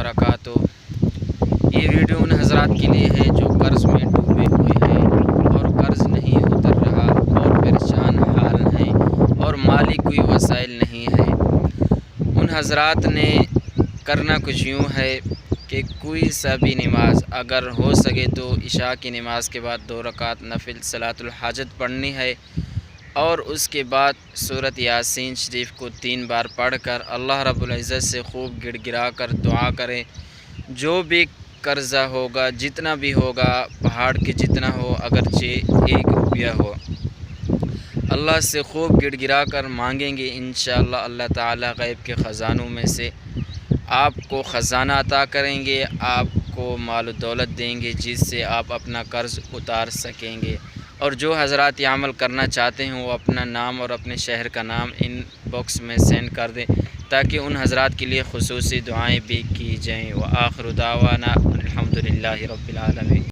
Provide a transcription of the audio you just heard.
وبرکاتہ۔ یہ ویڈیو ان حضرات کے لیے ہے جو قرض میں ڈوبے ہوئے ہیں اور قرض نہیں اتر رہا اور پریشان حال ہیں اور مالی کوئی وسائل نہیں ہے۔ ان حضرات نے کرنا کچھ یوں ہے کہ کوئی سا بھی نماز اگر ہو سکے تو عشاء کی نماز کے بعد 2 رکعت نفل صلاۃ الحاجت پڑھنی ہے، اور اس کے بعد سورۃ یاسین شریف کو 3 بار پڑھ کر اللہ رب العزت سے خوب گڑ گڑا کر دعا کریں۔ جو بھی قرضہ ہوگا، جتنا بھی ہوگا، پہاڑ کے جتنا ہو، اگرچہ 1 روپیہ ہو، اللہ سے خوب گڑ گڑا کر مانگیں گے، انشاءاللہ اللہ تعالی غیب کے خزانوں میں سے آپ کو خزانہ عطا کریں گے، آپ کو مال و دولت دیں گے، جس سے آپ اپنا قرض اتار سکیں گے۔ اور جو حضرات یہ عمل کرنا چاہتے ہیں وہ اپنا نام اور اپنے شہر کا نام ان باکس میں سینڈ کر دیں تاکہ ان حضرات کے لیے خصوصی دعائیں بھی کی جائیں۔ وآخر دعوانا الحمدللہ رب العالمین۔